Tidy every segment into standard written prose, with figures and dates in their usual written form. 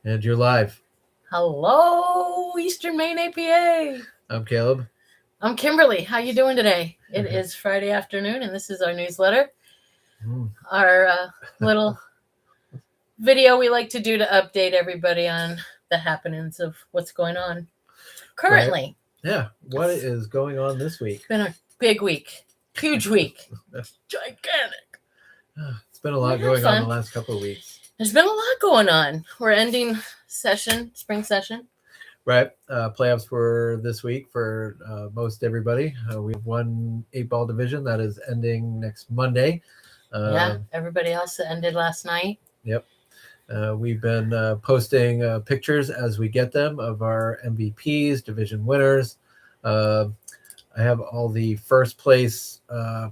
And you're live. Hello, Eastern Maine APA. I'm Caleb. I'm Kimberly. How you doing today? It is Friday afternoon, and this is our newsletter. Our little video we like to do to update everybody on the happenings of what's going on currently. Right. Yeah. What is going on this week? It's been a big week. Huge week. Gigantic. It's been a lot going on the last couple of weeks. There's been a lot going on. We're ending spring session. Right. Playoffs for this week for most everybody. We have one 8-ball division that is ending next Monday. Everybody else ended last night. Yep. We've been posting pictures as we get them of our MVPs, division winners. I have all the first place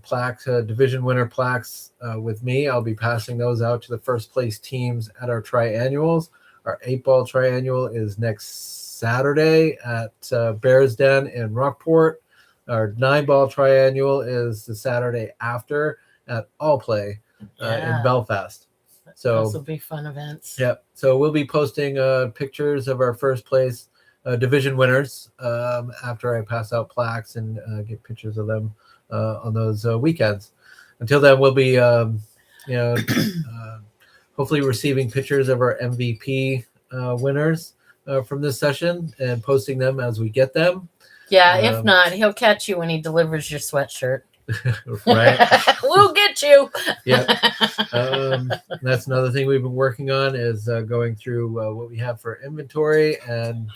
plaques, division winner plaques with me. I'll be passing those out to the first place teams at our triannuals. Our 8-ball triannual is next Saturday at Bears Den in Rockport. Our 9-ball triannual is the Saturday after at All Play in Belfast. So those will be fun events. Yep. So we'll be posting pictures of our first place division winners after I pass out plaques and get pictures of them on those weekends. Until then, we'll be hopefully receiving pictures of our MVP winners from this session and posting them as we get them. Yeah, if not, he'll catch you when he delivers your sweatshirt. Right. We'll get you. Yeah. That's another thing we've been working on is going through what we have for inventory and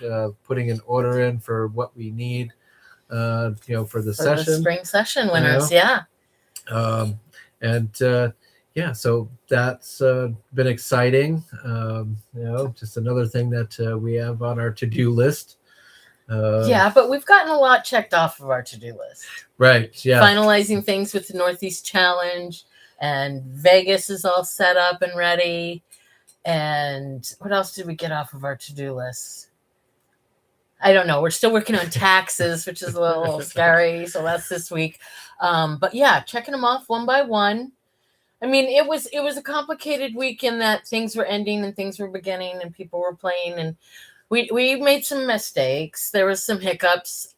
putting an order in for what we need, for the session. The spring session winners, So that's been exciting. Just another thing that we have on our to-do list. But we've gotten a lot checked off of our to-do list. Right, yeah. Finalizing things with the Northeast Challenge, and Vegas is all set up and ready. And what else did we get off of our to-do list? I don't know. We're still working on taxes, which is a little scary. So that's this week. But yeah, checking them off one by one. I mean, it was a complicated week in that things were ending and things were beginning and people were playing, and we made some mistakes. There was some hiccups.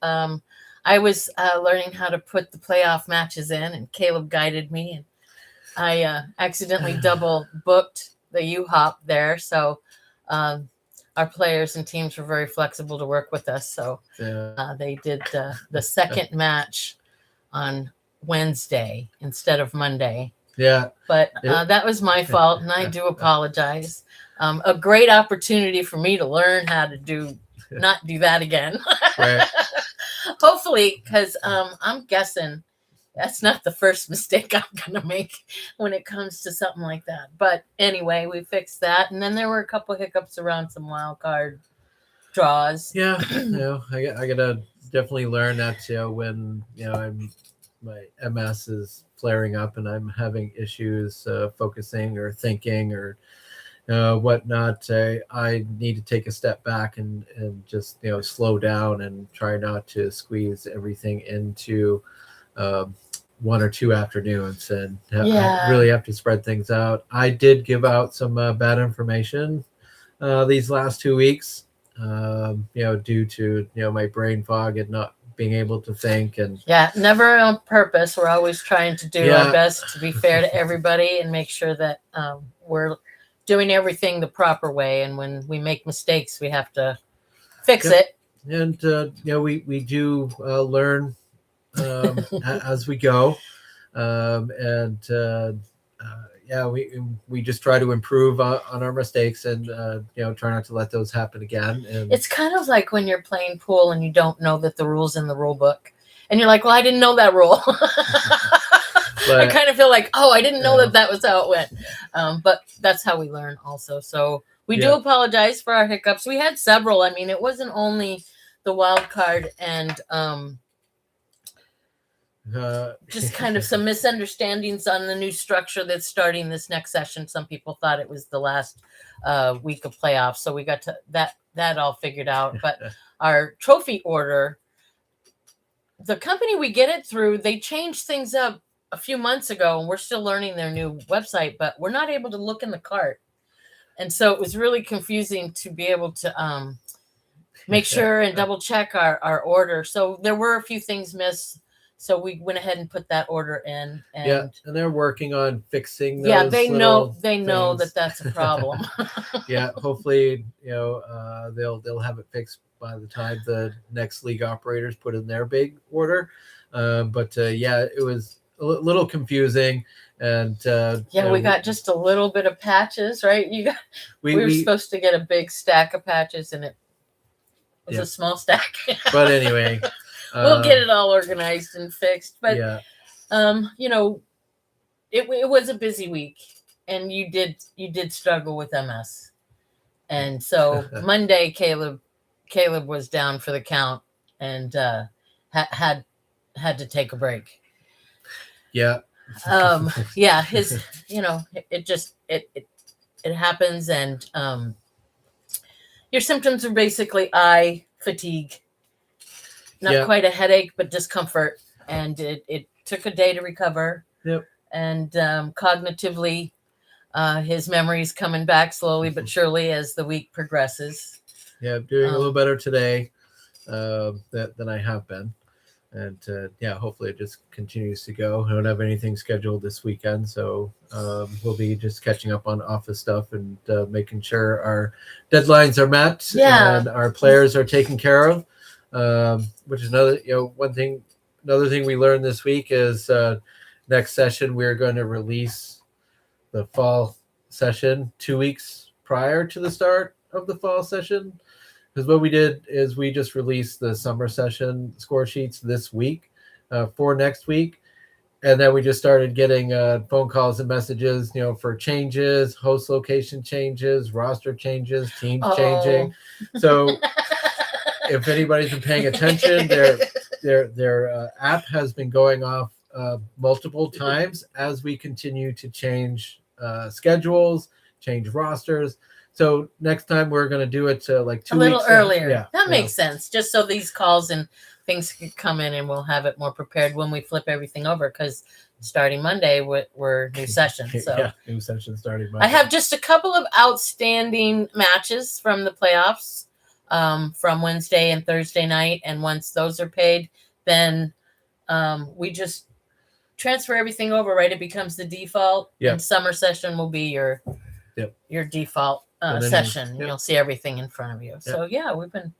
I was learning how to put the playoff matches in, and Caleb guided me, and I accidentally double booked the U-Hop there. So our players and teams were very flexible to work with us. So they did the second match on Wednesday instead of Monday. Yeah. But that was my fault, and I do apologize. A great opportunity for me to learn how to not do that again. Right. Hopefully, because I'm guessing that's not the first mistake I'm going to make when it comes to something like that. But anyway, we fixed that. And then there were a couple hiccups around some wild card draws. Yeah. I got to definitely learn that, when, my MS is flaring up and I'm having issues focusing or thinking or whatnot, I need to take a step back and just slow down and try not to squeeze everything into 1 or 2 afternoons, and I really have to spread things out. I did give out some bad information these last 2 weeks, due to my brain fog and not being able to think. And never on purpose. We're always trying to do our best to be fair to everybody and make sure that we're doing everything the proper way, and when we make mistakes we have to fix it. And we do learn as we go, we just try to improve on our mistakes and try not to let those happen again. And it's kind of like when you're playing pool and you don't know that the rules in the rule book, and you're like, well, I didn't know that rule. But I kind of feel like, I didn't know that was how it went. But that's how we learn also. So we do apologize for our hiccups. We had several. I mean, it wasn't only the wild card and just kind of some misunderstandings on the new structure that's starting this next session. Some people thought it was the last week of playoffs. So we got to that all figured out. But our trophy order, the company we get it through, they changed things up a few months ago, and we're still learning their new website, but we're not able to look in the cart. And so it was really confusing to be able to make sure and double check our order. So there were a few things missed. So we went ahead and put that order in. And and they're working on fixing those. yeah, they know things. that that's a problem. Yeah, hopefully, they'll have it fixed by the time the next league operators put in their big order. But it was a little confusing, and we got just a little bit of patches, right? We were supposed to get a big stack of patches, and it was a small stack. But anyway, we'll get it all organized and fixed. But it was a busy week, and you did struggle with MS, and so Monday Caleb was down for the count and had to take a break. Yeah. His it happens, and your symptoms are basically eye fatigue, not quite a headache, but discomfort, and it took a day to recover. Yep. And cognitively, his memory's coming back slowly but surely as the week progresses. Yeah, doing a little better today than I have been. And hopefully it just continues to go. I don't have anything scheduled this weekend, so we'll be just catching up on office stuff and making sure our deadlines are met and our players are taken care of. Which is another thing we learned this week is next session we're going to release the fall session 2 weeks prior to the start of the fall session. Because what we did is we just released the summer session score sheets this week for next week. And then we just started getting phone calls and messages, for changes, host location changes, roster changes, teams changing. So if anybody's been paying attention, their app has been going off multiple times as we continue to change schedules, change rosters. So next time we're going to do it 2 weeks a little earlier. Yeah, that makes sense. Just so these calls and things can come in, and we'll have it more prepared when we flip everything over. Because starting Monday, we're new sessions. So new session starting Monday. I have just a couple of outstanding matches from the playoffs from Wednesday and Thursday night, and once those are paid, then we just transfer everything over. Right, it becomes the default. Yep. And summer session will be your default session. You'll see everything in front of you. So we've been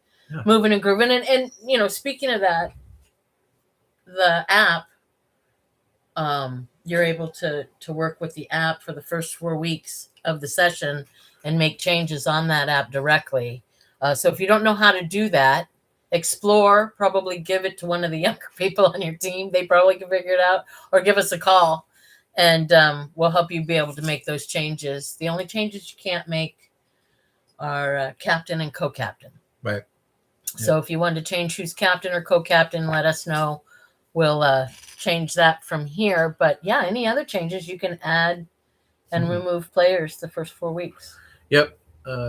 moving and grooving. And speaking of that, the app, you're able to work with the app for the first 4 weeks of the session and make changes on that app directly. So if you don't know how to do that, explore, probably give it to one of the younger people on your team. They probably can figure it out, or give us a call, and we'll help you be able to make those changes. The only changes you can't make are captain and co-captain. Right. So if you want to change who's captain or co-captain, let us know. We'll change that from here. But any other changes you can add and remove players the first 4 weeks. Yep.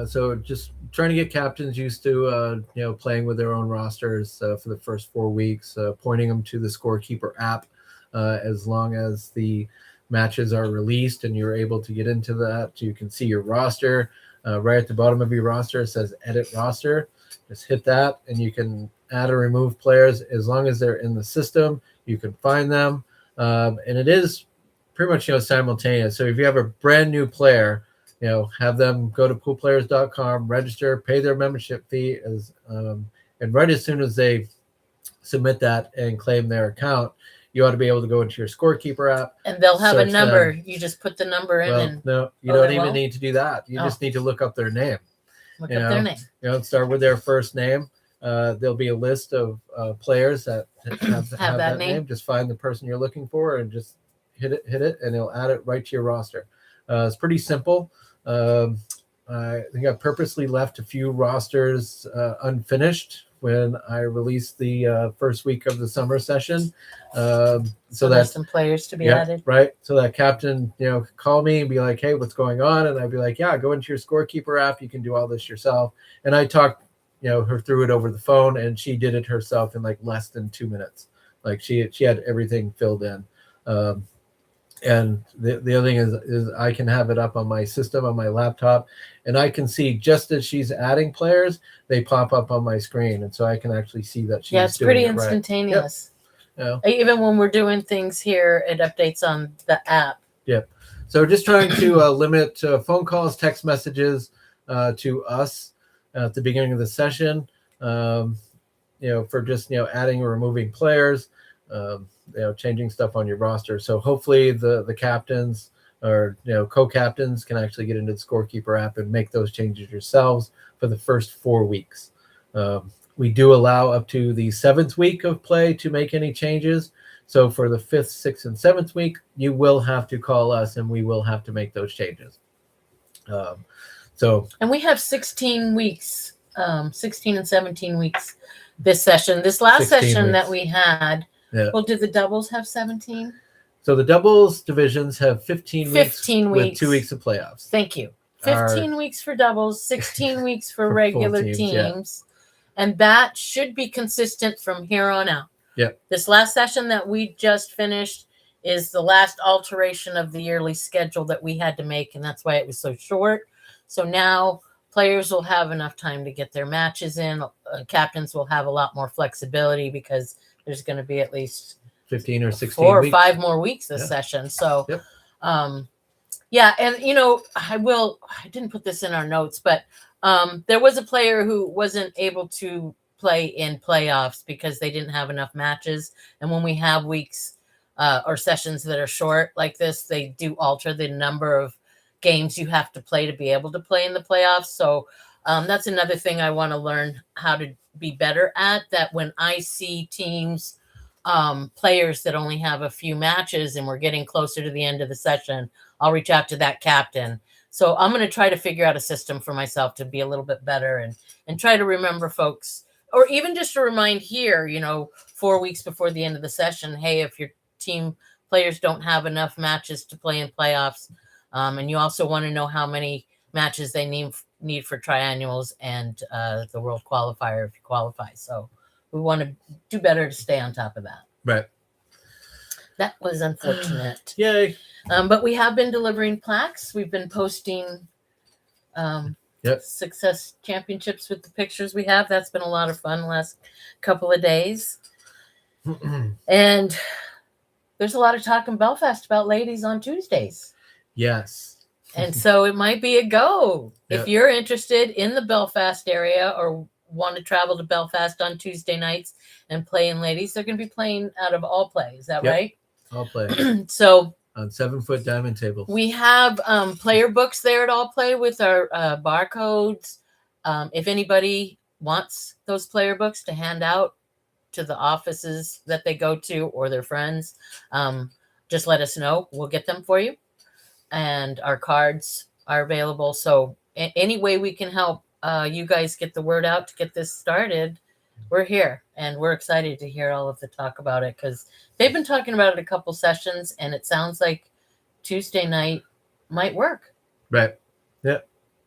So just trying to get captains used to playing with their own rosters for the first 4 weeks, pointing them to the Scorekeeper app as long as the matches are released and you're able to get into that. You can see your roster. Right at the bottom of your roster, it says edit roster. Just hit that and you can add or remove players as long as they're in the system. You can find them. And it is pretty much simultaneous. So if you have a brand new player, have them go to poolplayers.com, register, pay their membership fee, and right as soon as they submit that and claim their account, you ought to be able to go into your Scorekeeper app. And they'll have a number. You just put the number in. No, you don't even need to do that. You just need to look up their name. Look up their name. Start with their first name. There'll be a list of players that have that name. Just find the person you're looking for and just hit it, and it'll add it right to your roster. It's pretty simple. I think I purposely left a few rosters unfinished when I released the first week of the summer session. So there's some players to be added. Right. So that captain, could call me and be like, hey, what's going on? And I'd be like, go into your Scorekeeper app. You can do all this yourself. And I talked, her through it over the phone, and she did it herself in like less than 2 minutes. Like she had everything filled in. And the other thing is I can have it up on my system on my laptop, and I can see just as she's adding players, they pop up on my screen, and so I can actually see that she's It's doing pretty it right. instantaneous. Yeah. Even when we're doing things here, it updates on the app. Yep. So we're just trying to limit phone calls, text messages to us at the beginning of the session. For just adding or removing players, changing stuff on your roster. So hopefully the captains or co-captains can actually get into the Scorekeeper app and make those changes yourselves for the first 4 weeks. We do allow up to the 7th week of play to make any changes. So for the 5th, 6th, and 7th week, you will have to call us and we will have to make those changes. And we have 16 weeks, 16 and 17 weeks this session. This last session weeks that we had, Yeah. well, did the doubles have 17? So the doubles divisions have 15 weeks with 2 weeks of playoffs. Thank you. 15 weeks for doubles, 16 weeks for regular teams. And that should be consistent from here on out. Yep. This last session that we just finished is the last alteration of the yearly schedule that we had to make, and that's why it was so short. So now players will have enough time to get their matches in. Captains will have a lot more flexibility because there's going to be at least 15 or 16 4 or weeks. 5 more weeks this session. So, Yep. And I didn't put this in our notes, but there was a player who wasn't able to play in playoffs because they didn't have enough matches. And when we have weeks or sessions that are short like this, they do alter the number of games you have to play to be able to play in the playoffs. So that's another thing I want to learn how to be better at, that when I see teams, players that only have a few matches and we're getting closer to the end of the session, I'll reach out to that captain. So I'm going to try to figure out a system for myself to be a little bit better and try to remember folks, or even just to remind here, 4 weeks before the end of the session, hey, if your team players don't have enough matches to play in playoffs, and you also want to know how many matches they need for triannuals and the world qualifier if you qualify. So we want to do better to stay on top of that. Right. That was unfortunate. Yay. But we have been delivering plaques. We've been posting success championships with the pictures we have. That's been a lot of fun the last couple of days. And there's a lot of talk in Belfast about ladies on Tuesdays. Yes. And so it might be a go. Yep. If you're interested in the Belfast area or want to travel to Belfast on Tuesday nights and play in ladies, they're going to be playing out of All Play. Is that right? All Play. So on 7-foot diamond tables. We have player books there at All Play with our barcodes. If anybody wants those player books to hand out to the offices that they go to or their friends, just let us know. We'll get them for you. And our cards are available. So any way we can help you guys get the word out to get this started, we're here. And we're excited to hear all of the talk about it because they've been talking about it a couple sessions, and it sounds like Tuesday night might work. Right. Yeah.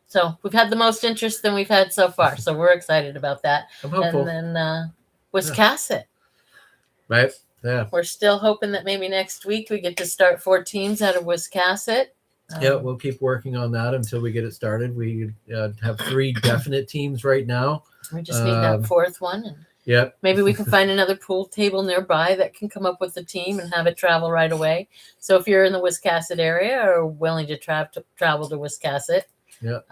So we've had the most interest than we've had so far. So we're excited about that. I'm hopeful. And then Wiscasset. Right. Yeah. We're still hoping that maybe next week we get to start 4 teams out of Wiscasset. We'll keep working on that until we get it started. We have 3 definite teams right now. We just need that 4th one. And maybe we can find another pool table nearby that can come up with the team and have it travel right away. So if you're in the Wiscasset area or willing to travel to Wiscasset, let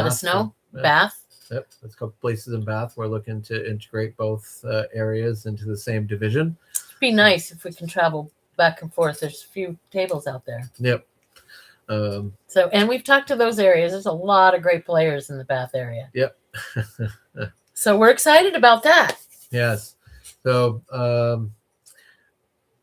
us know. Bath. Yep. There's a couple places in Bath. We're looking to integrate both areas into the same division. It'd be nice if we can travel back and forth. There's a few tables out there. Yep. And we've talked to those areas. There's a lot of great players in the Bath area. Yep. So we're excited about that. Yes. So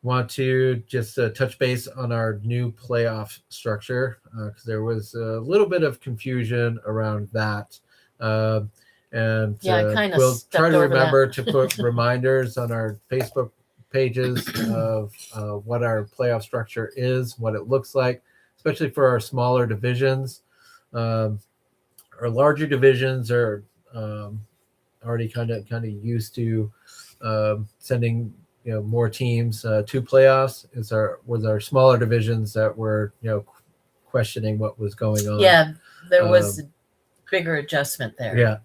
want to just touch base on our new playoff structure because there was a little bit of confusion around that. We'll try to remember to put reminders on our Facebook pages of what our playoff structure is, what it looks like, especially for our smaller divisions. Our larger divisions are already kind of used to sending more teams to playoffs was our smaller divisions that were questioning what was going on. Yeah, there was a bigger adjustment there. Yeah.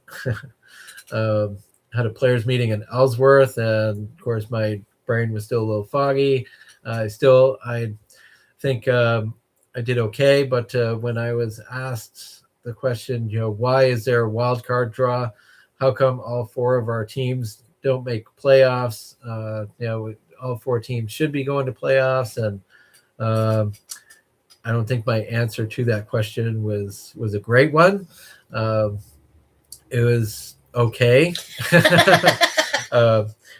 Had a players meeting in Ellsworth, and of course my brain was still a little foggy. I think I did okay, but when I was asked the question, why is there a wild card draw? How come all 4 of our teams don't make playoffs? All 4 teams should be going to playoffs, and I don't think my answer to that question was a great one. It was okay.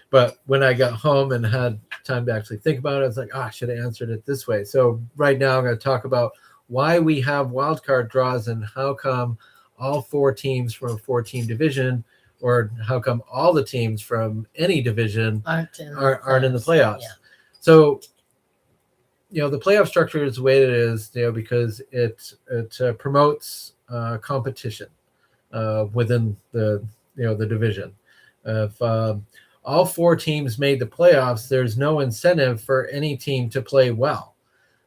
But when I got home and had time to actually think about it, I was like, I should have answered it this way. So right now I'm going to talk about why we have wildcard draws and how come all 4 teams from a 4-team division, or how come all the teams from any division aren't in the playoffs. Yeah. So, the playoff structure is the way it is, because it promotes competition within the division. If all 4 teams made the playoffs, there's no incentive for any team to play well.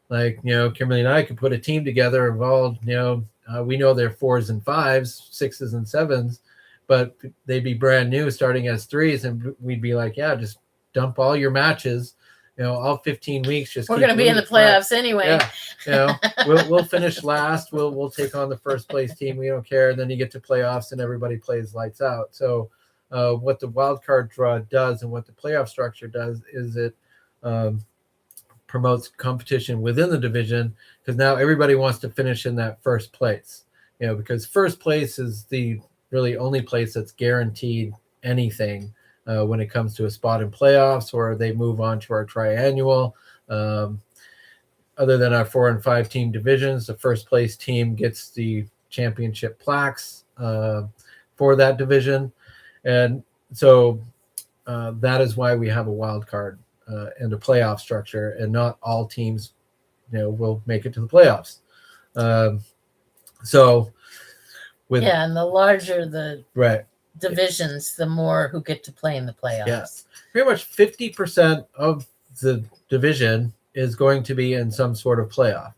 Like, Kimberly and I could put a team together involved, we know they're 4s and 5s, 6s and 7s, but they'd be brand new starting as 3s, and we'd be like, yeah, just dump all your matches, all 15 weeks. We're going to be in the playoffs anyway. Yeah, we'll finish last. We'll take on the first place team. We don't care. And then you get to playoffs and everybody plays lights out. So what the wild card draw does and what the playoff structure does is it promotes competition within the division, because now everybody wants to finish in that first place, because first place is the really only place that's guaranteed anything when it comes to a spot in playoffs, or they move on to our triannual. Other than our 4 and 5 team divisions, the first place team gets the championship plaques for that division. And so that is why we have a wild card and a playoff structure, and not all teams, will make it to the playoffs. And the larger the divisions, the more who get to play in the playoffs. Yeah, pretty much 50% of the division is going to be in some sort of playoff.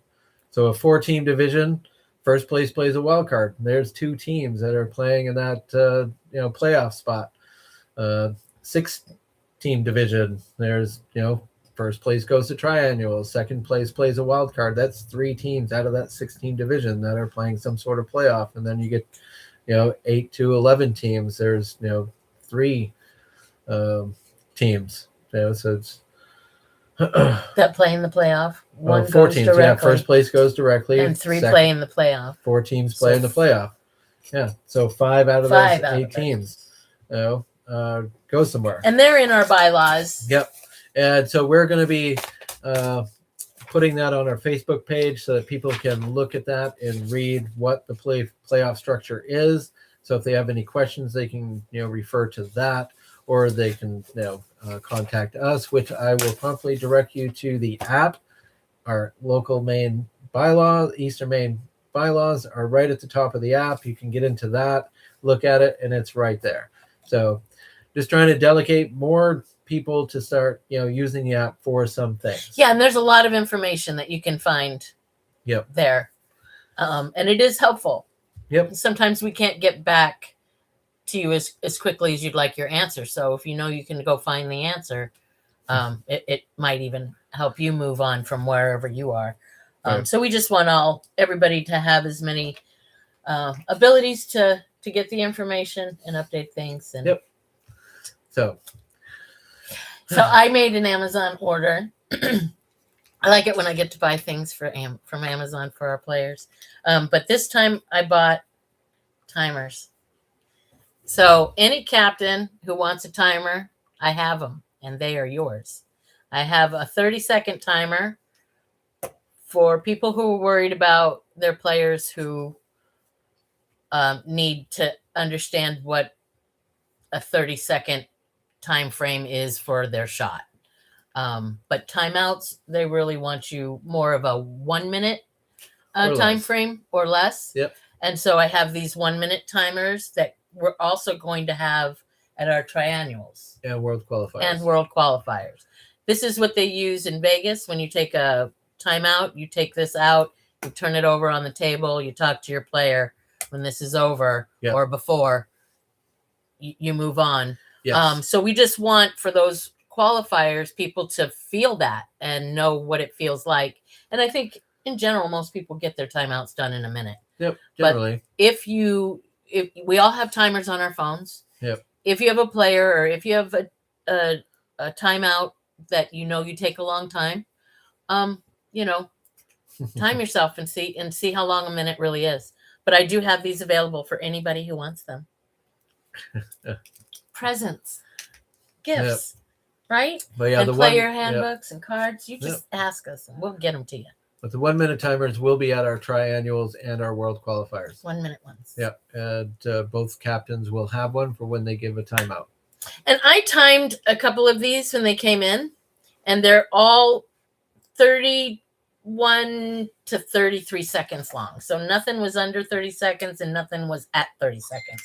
So a 4-team division, first place plays a wild card. There's 2 teams that are playing in that playoff spot. 6-team division, there's first place goes to triannual, second place plays a wild card. That's 3 teams out of that 6-team division that are playing some sort of playoff. And then you get 8 to 11 teams. There's 3 teams. So it's that play in the playoff. 4 teams. Directly. Yeah, first place goes directly, and 3 play in the playoff. 4 teams play in the playoff. Yeah, so 5 out of those 8 teams, go somewhere. And they're in our bylaws. Yep. And so we're going to be putting that on our Facebook page so that people can look at that and read what the playoff structure is. So if they have any questions, they can refer to that, or they can contact us, which I will promptly direct you to the app. Our local Maine bylaws, Eastern Maine bylaws, are right at the top of the app. You can get into that, look at it, and it's right there. So just trying to delegate more people to start using the app for some things. Yeah, and there's a lot of information that you can find there, and it is helpful. Yep. Sometimes we can't get back to you as quickly as you'd like your answer, so if you can go find the answer, it might even help you move on from wherever you are. Right. So we just want everybody to have as many abilities to get the information and update things. And yep. So I made an Amazon order. I like it when I get to buy things from Amazon for our players. But this time I bought timers. So any captain who wants a timer, I have them, and they are yours. I have a 30-second timer for people who are worried about their players who need to understand what a 30-second time frame is for their shot. But timeouts, they really want you more of a 1-minute time frame or less. Yep. And so I have these 1-minute timers that we're also going to have at our triannuals And world qualifiers. and world qualifiers. This is what they use in Vegas. When you take a timeout, you take this out, you turn it over on the table, you talk to your player. When this is over or before, you move on. Yes. So we just want for those qualifiers, people to feel that and know what it feels like. And I think in general, most people get their timeouts done in a minute. Yep. Generally. But if we all have timers on our phones. Yep. If you have a player or if you have a timeout that you take a long time, time yourself and see how long a minute really is. But I do have these available for anybody who wants them. Presents, gifts, right? But yeah, and the player handbooks and cards. You just ask us and we'll get them to you. But the 1 minute timers will be at our triannuals and our world qualifiers. 1 minute ones. Yeah. And both captains will have one for when they give a timeout. And I timed a couple of these when they came in, and they're all 31 to 33 seconds long. So nothing was under 30 seconds and nothing was at 30 seconds.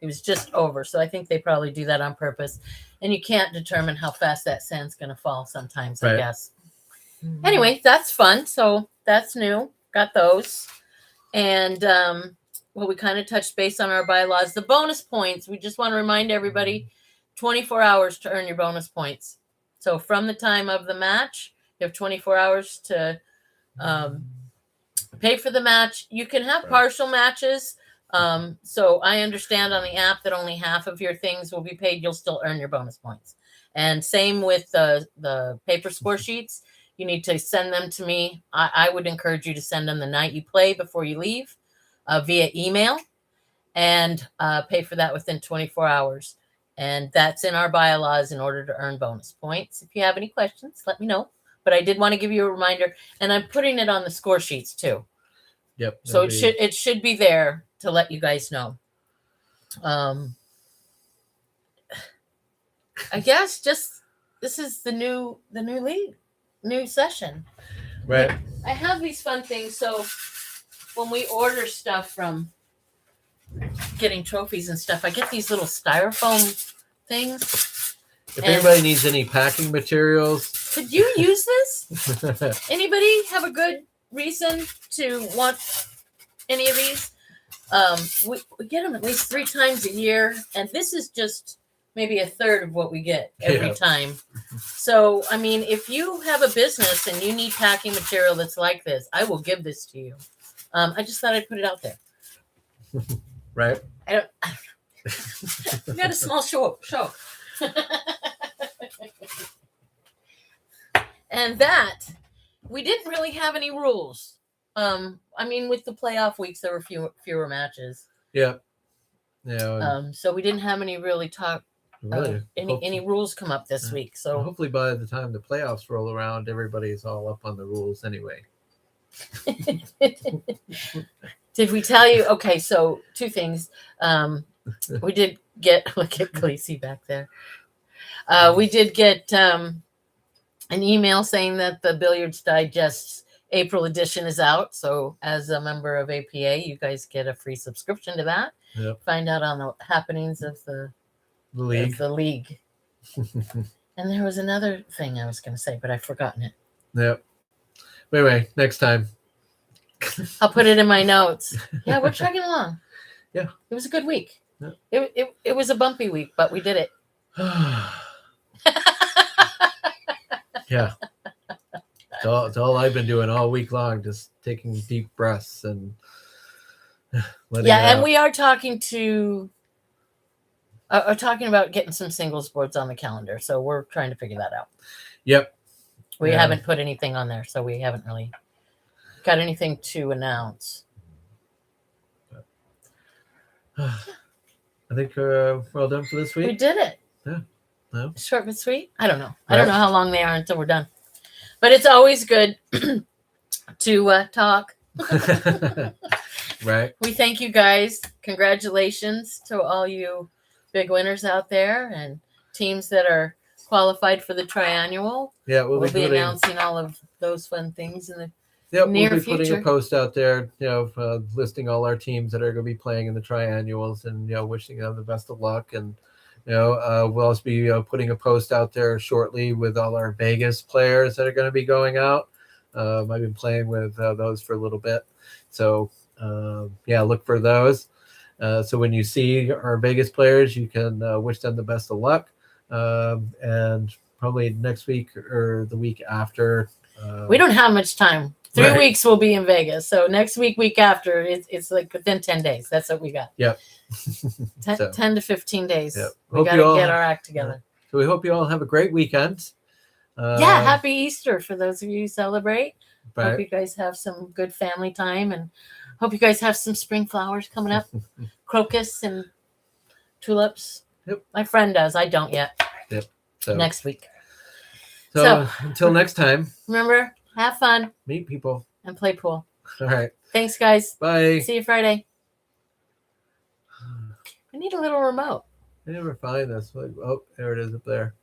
It was just over. So I think they probably do that on purpose. And you can't determine how fast that sand's going to fall sometimes, I guess. Anyway, that's fun. So that's new. Got those. And we kind of touched base on our bylaws. The bonus points, we just want to remind everybody, 24 hours to earn your bonus points. So from the time of the match, you have 24 hours to pay for the match. You can have partial matches. So I understand on the app that only half of your things will be paid. You'll still earn your bonus points. And same with the paper score sheets. You need to send them to me. I would encourage you to send them the night you play before you leave via email and pay for that within 24 hours. And that's in our bylaws in order to earn bonus points. If you have any questions, let me know. But I did want to give you a reminder, and I'm putting it on the score sheets too. Yep. So it should be there to let you guys know. I guess just this is the new league. New session. Right. I have these fun things. So when we order stuff from getting trophies and stuff, I get these little styrofoam things. If anybody needs any packing materials. Could you use this? Anybody have a good reason to want any of these? We get them at least 3 times a year. And this is just maybe a third of what we get every time. So, I mean, if you have a business and you need packing material that's like this, I will give this to you. I just thought I'd put it out there. Right. I don't know. We got a small show. And that, we didn't really have any rules. I mean, with the playoff weeks, there were fewer matches. Yeah. Yeah. So we didn't have any really any rules come up this week. So hopefully by the time the playoffs roll around, everybody's all up on the rules anyway. Did we tell you? Okay, so 2 things. We did get look at Khaleesi back there. We did get an email saying that the Billiards Digest April edition is out. So as a member of APA, you guys get a free subscription to that. Yep. Find out on the happenings of the league. And there was another thing I was going to say, but I've forgotten it. Yep. Anyway, next time. I'll put it in my notes. Yeah, we're chugging along. Yeah. It was a good week. Yeah. It was a bumpy week, but we did it. Yeah. It's all I've been doing all week long, just taking deep breaths and letting out. And we are talking about getting some singles boards on the calendar. So we're trying to figure that out. Yep. We haven't put anything on there, so we haven't really got anything to announce. I think we're all done for this week. We did it. Yeah. No. Short but sweet. I don't know. I don't know how long they are until we're done. But it's always good to talk. Right. We thank you guys. Congratulations to all you big winners out there and teams that are qualified for the triannual. Yeah, we'll be announcing all of those fun things in the near we'll be future. putting a post out there, listing all our teams that are going to be playing in the triannuals and wishing them the best of luck. And We'll also be putting a post out there shortly with all our Vegas players that are going to be going out. I've been playing with those for a little bit. So, yeah, look for those. So when you see our Vegas players, you can wish them the best of luck. And probably next week or the week after. We don't have much time. 3 Right. weeks we'll be in Vegas. So next week after, it's like within 10 days. That's what we got. Yep. 10, So, 10 to 15 days. Yep. We Hope got you to all- get our act together. So we hope you all have a great weekend. Yeah, happy Easter for those of you who celebrate. Right. Hope you guys have some good family time, and hope you guys have some spring flowers coming up. Crocus and tulips. Yep. My friend does. I don't yet. Yep. So Next week. So until next time, Remember, have fun meet people. and play pool. All right. Thanks, guys. Bye. See you Friday. I need a little remote. I never find this. Like, oh, there it is up there.